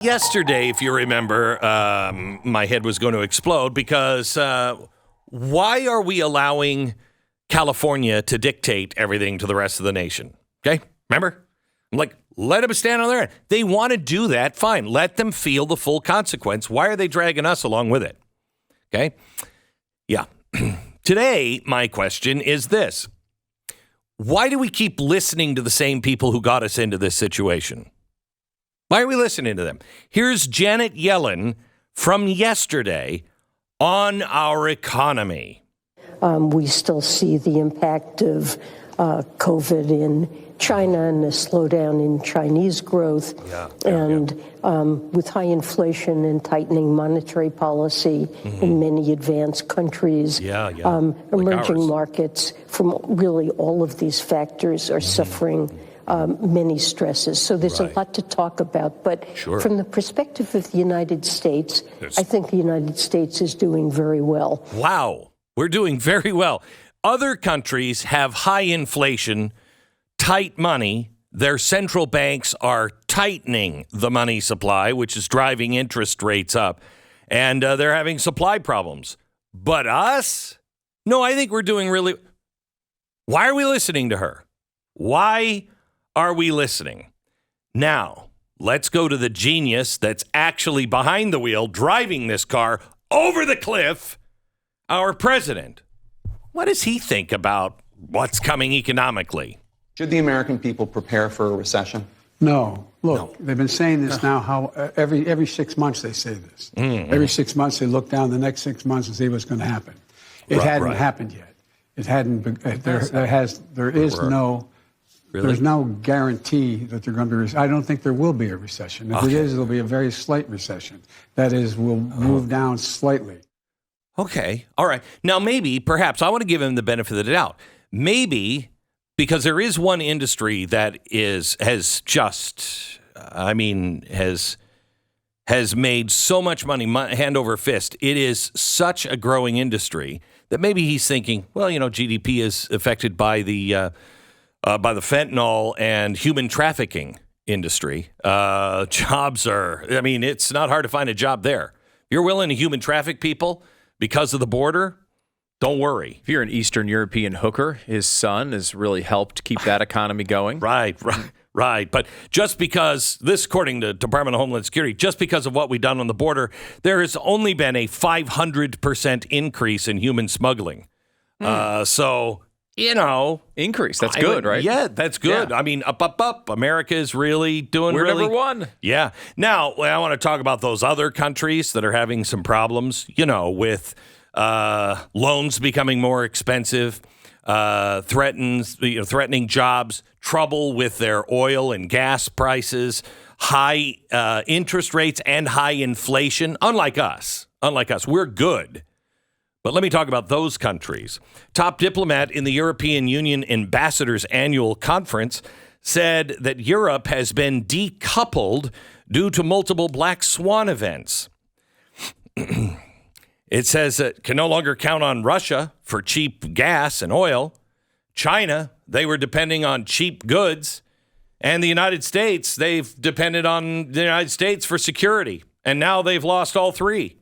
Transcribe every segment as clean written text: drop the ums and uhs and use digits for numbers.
Yesterday, if you remember, my head was going to explode because why are we allowing California to dictate everything to the rest of the nation? Okay, remember? I'm like, let them stand on their end. They want to do that, fine. Let them feel the full consequence. Why are they dragging us along with it? Okay, yeah. Today, my question is this. Why do we keep listening to the same people who got us into this situation? Why are we listening to them? Here's Janet Yellen from yesterday on our economy. We still see the impact of COVID in China and the slowdown in Chinese growth. With high inflation and tightening monetary policy in many advanced countries, emerging markets from really all of these factors are suffering many stresses. So there's a lot to talk about. But from the perspective of the United States, I think the United States is doing very well. Wow. We're doing very well. Other countries have high inflation, tight money. Their central banks are tightening the money supply, which is driving interest rates up. And they're having supply problems. But us? No, I think we're doing really... Why are we listening to her? Why are we listening? Now, let's go to the genius that's actually behind the wheel, driving this car over the cliff, our president. What does he think about what's coming economically? Should the American people prepare for a recession? No. Look, they've been saying this now. How every 6 months they say this. Every 6 months they look down the next 6 months and see what's going to happen. It hadn't happened yet. It hadn't. There's no guarantee that they're going to be. I don't think there will be a recession. If it is, it'll be a very slight recession. That is, we'll move down slightly. Okay. All right. Now, perhaps, I want to give him the benefit of the doubt. Maybe because there is one industry that has made so much money hand over fist. It is such a growing industry that maybe he's thinking, well, GDP is affected by the fentanyl and human trafficking industry. Jobs are, it's not hard to find a job there. If you're willing to human traffic people because of the border, don't worry. If you're an Eastern European hooker, his son has really helped keep that economy going. Right. But just because, this according to Department of Homeland Security, just because of what we've done on the border, there has only been a 500% increase in human smuggling. Increase. That's good, right? Yeah, that's good. Yeah. Up. America is really doing We're number one. Yeah. Now, I want to talk about those other countries that are having some problems, with loans becoming more expensive, threatening jobs, trouble with their oil and gas prices, high interest rates, and high inflation. Unlike us, we're good. But let me talk about those countries. Top diplomat in the European Union Ambassadors Annual Conference said that Europe has been decoupled due to multiple black swan events. It says it can no longer count on Russia for cheap gas and oil. China, they were depending on cheap goods. And the United States, they've depended on the United States for security. And now they've lost all three.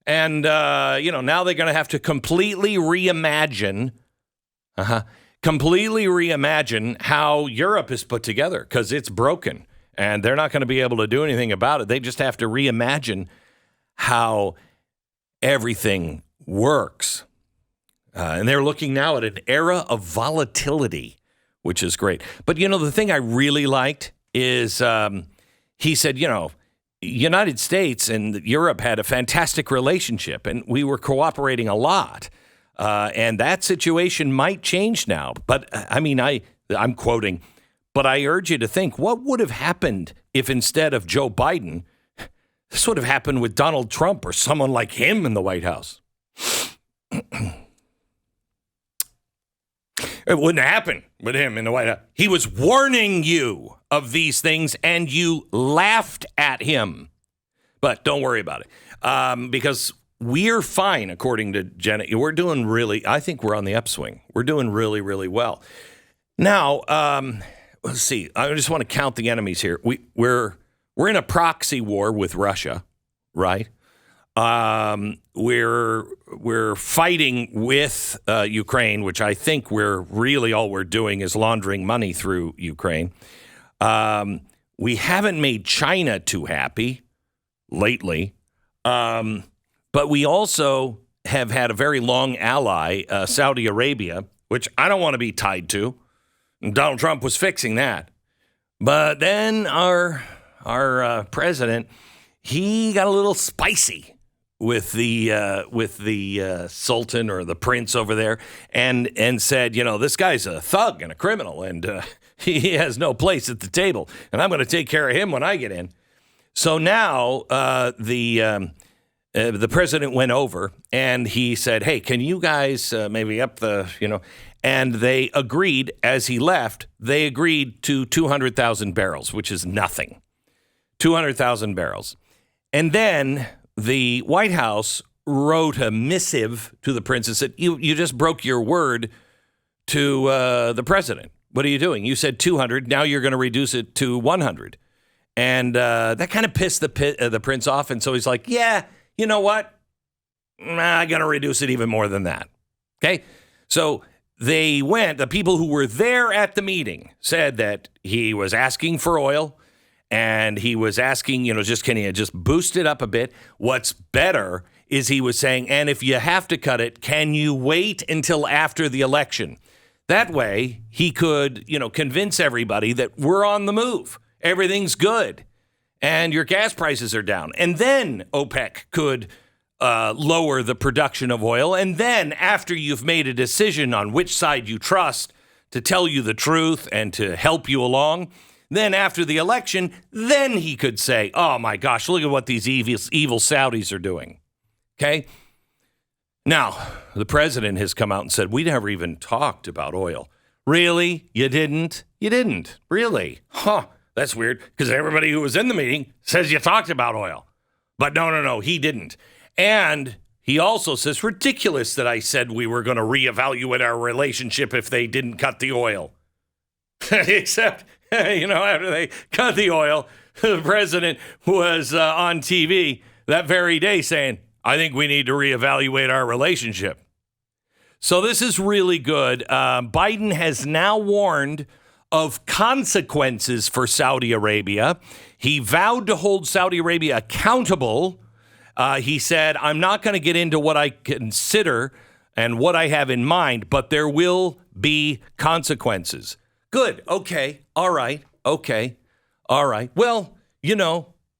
And, now they're going to have to completely reimagine how Europe is put together because it's broken. And they're not going to be able to do anything about it. They just have to reimagine how everything works. And they're looking now at an era of volatility, which is great. But, the thing I really liked is he said, United States and Europe had a fantastic relationship, and we were cooperating a lot. And that situation might change now. But, I'm quoting, but I urge you to think, what would have happened if instead of Joe Biden, this would have happened with Donald Trump or someone like him in the White House? It wouldn't happen with him in the White House. He was warning you of these things, and you laughed at him. But don't worry about it, because we're fine, according to Janet. We're doing I think we're on the upswing. We're doing really, really well. Now, let's see. I just want to count the enemies here. We're We're in a proxy war with Russia, right? We're fighting with Ukraine, which I think all we're doing is laundering money through Ukraine. We haven't made China too happy lately, but we also have had a very long ally, Saudi Arabia, which I don't want to be tied to. And Donald Trump was fixing that. But then our president, he got a little spicy with the sultan or the prince over there, and said, this guy's a thug and a criminal, and he has no place at the table, and I'm going to take care of him when I get in. So now the president went over and he said, hey, can you guys maybe up the, and they agreed as he left, they agreed to 200,000 barrels, which is nothing. 200,000 barrels. And then the White House wrote a missive to the prince and said, you just broke your word to the president. What are you doing? You said 200. Now you're going to reduce it to 100. And that kind of pissed the prince off. And so he's like, yeah, you know what? I'm going to reduce it even more than that. Okay. So the people who were there at the meeting said that he was asking for oil. And he was asking, can you just boost it up a bit? What's better is he was saying, and if you have to cut it, can you wait until after the election? That way he could, convince everybody that we're on the move. Everything's good. And your gas prices are down. And then OPEC could lower the production of oil. And then after you've made a decision on which side you trust to tell you the truth and to help you along, then after the election, then he could say, oh, my gosh, look at what these evil Saudis are doing. Okay? Now, the president has come out and said, we never even talked about oil. Really? You didn't? You didn't? Really? Huh. That's weird, because everybody who was in the meeting says you talked about oil. But no, he didn't. And he also says, ridiculous that I said we were going to reevaluate our relationship if they didn't cut the oil. Except... after they cut the oil, the president was on TV that very day saying, I think we need to reevaluate our relationship. So this is really good. Biden has now warned of consequences for Saudi Arabia. He vowed to hold Saudi Arabia accountable. He said, I'm not going to get into what I consider and what I have in mind, but there will be consequences. Good. Okay. All right. Okay. All right. Well,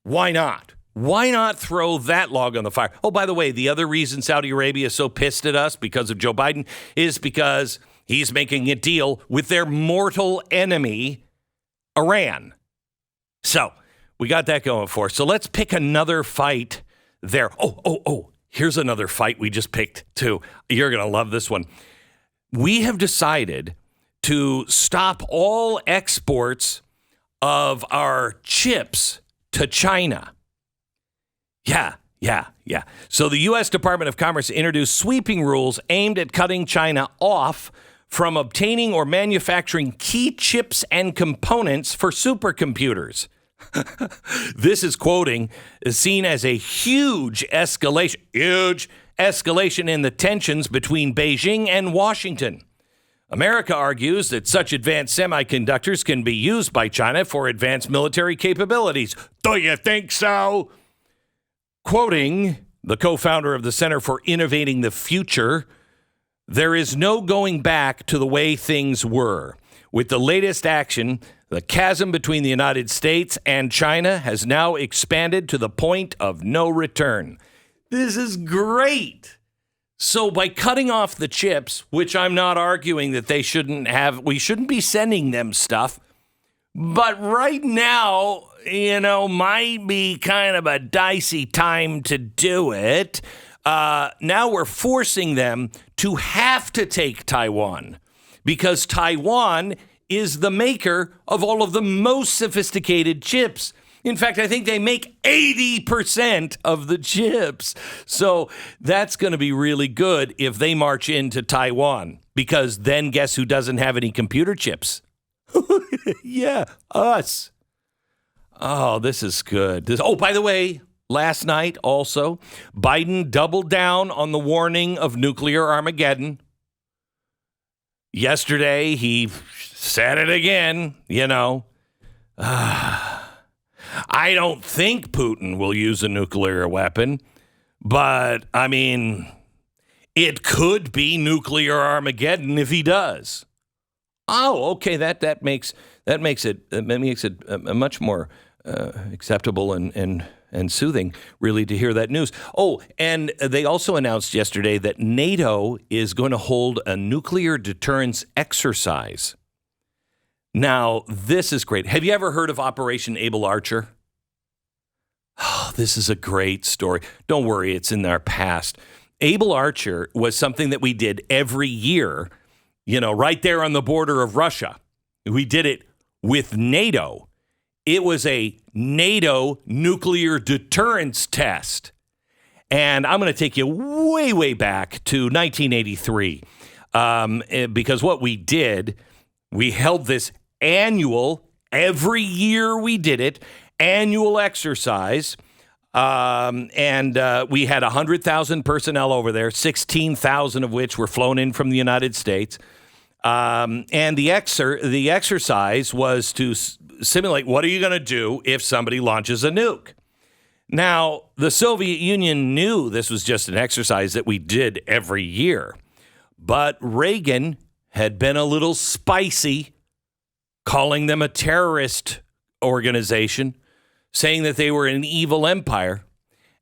why not? Why not throw that log on the fire? Oh, by the way, the other reason Saudi Arabia is so pissed at us because of Joe Biden is because he's making a deal with their mortal enemy, Iran. So we got that going for us. So let's pick another fight there. Oh, here's another fight we just picked too. You're going to love this one. We have decided to stop all exports of our chips to China. Yeah. So the U.S. Department of Commerce introduced sweeping rules aimed at cutting China off from obtaining or manufacturing key chips and components for supercomputers. This is seen as a huge escalation in the tensions between Beijing and Washington. America argues that such advanced semiconductors can be used by China for advanced military capabilities. Do you think so? Quoting the co-founder of the Center for Innovating the Future, there is no going back to the way things were. With the latest action, the chasm between the United States and China has now expanded to the point of no return. This is great. So by cutting off the chips, which I'm not arguing that we shouldn't be sending them stuff, but right now, might be kind of a dicey time to do it. Now we're forcing them to have to take Taiwan because Taiwan is the maker of all of the most sophisticated chips. In fact, I think they make 80% of the chips. So that's going to be really good if they march into Taiwan, because then guess who doesn't have any computer chips? Yeah, us. Oh, this is good. Oh, by the way, last night also, Biden doubled down on the warning of nuclear Armageddon. Yesterday, he said it again, I don't think Putin will use a nuclear weapon, but, I mean, it could be nuclear Armageddon if he does. Oh, okay, that makes it much more acceptable and soothing, really, to hear that news. Oh, and they also announced yesterday that NATO is going to hold a nuclear deterrence exercise. Now, this is great. Have you ever heard of Operation Able Archer? Oh, this is a great story. Don't worry, it's in our past. Able Archer was something that we did every year, right there on the border of Russia. We did it with NATO. It was a NATO nuclear deterrence test. And I'm going to take you way, way back to 1983. Because what we did, we held this every year we did it, annual exercise. And we had 100,000 personnel over there, 16,000 of which were flown in from the United States. And the exercise was to simulate, what are you going to do if somebody launches a nuke? Now, the Soviet Union knew this was just an exercise that we did every year. But Reagan had been a little spicy, calling them a terrorist organization, saying that they were an evil empire.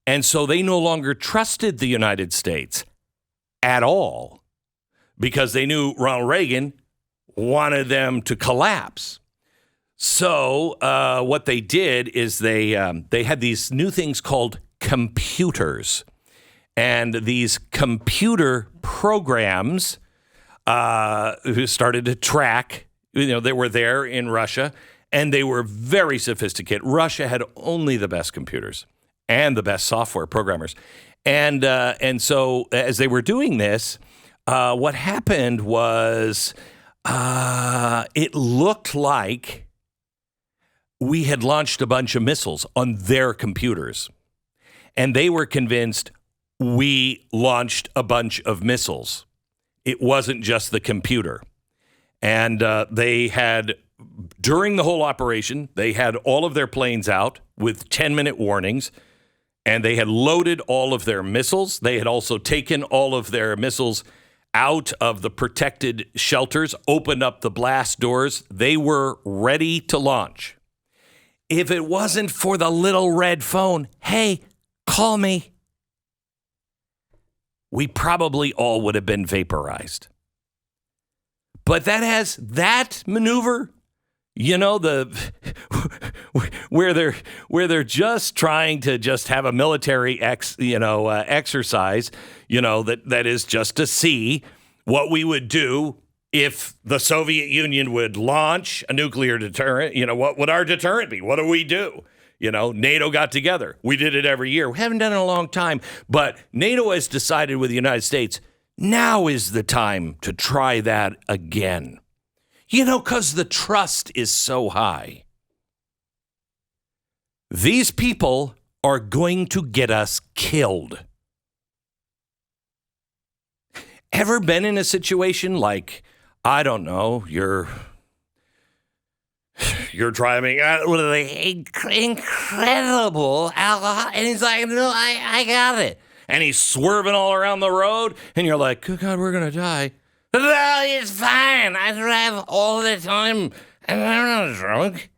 And so they no longer trusted the United States at all because they knew Ronald Reagan wanted them to collapse. So what they did is they had these new things called computers. And these computer programs who started to track, they were there in Russia, and they were very sophisticated. Russia had only the best computers and the best software programmers. And so as they were doing this, what happened was it looked like we had launched a bunch of missiles on their computers. And they were convinced we launched a bunch of missiles. It wasn't just the computer. And they had, during the whole operation, they had all of their planes out with 10-minute warnings, and they had loaded all of their missiles. They had also taken all of their missiles out of the protected shelters, opened up the blast doors. They were ready to launch. If it wasn't for the little red phone, hey, call me, we probably all would have been vaporized. But that maneuver, where they're just trying to just have a military exercise, that is just to see what we would do if the Soviet Union would launch a nuclear deterrent. What would our deterrent be? What do we do? NATO got together. We did it every year. We haven't done it in a long time, but NATO has decided with the United States, now is the time to try that again. Because the trust is so high. These people are going to get us killed. Ever been in a situation like, I don't know, you're driving with an incredible alcohol, and he's like, no, I got it. And he's swerving all around the road, and you're like, good God, we're going to die. No, it's fine. I drive all the time, and I'm not drunk.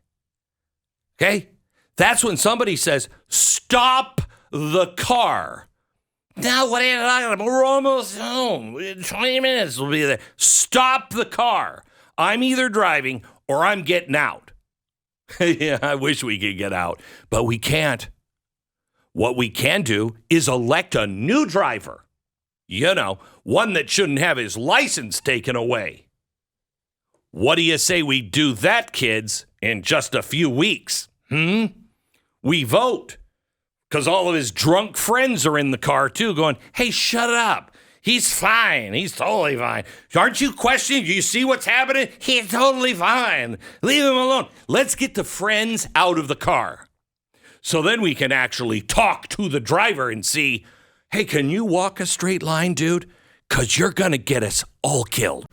Okay? That's when somebody says, stop the car. Now, what are you talking about? We're almost home. 20 minutes we'll be there. Stop the car. I'm either driving or I'm getting out. Yeah, I wish we could get out, but we can't. What we can do is elect a new driver. One that shouldn't have his license taken away. What do you say we do that, kids, in just a few weeks? We vote. Because all of his drunk friends are in the car, too, going, hey, shut up. He's fine. He's totally fine. Aren't you questioning? Do you see what's happening? He's totally fine. Leave him alone. Let's get the friends out of the car. So then we can actually talk to the driver and see, hey, can you walk a straight line, dude? Because you're going to get us all killed.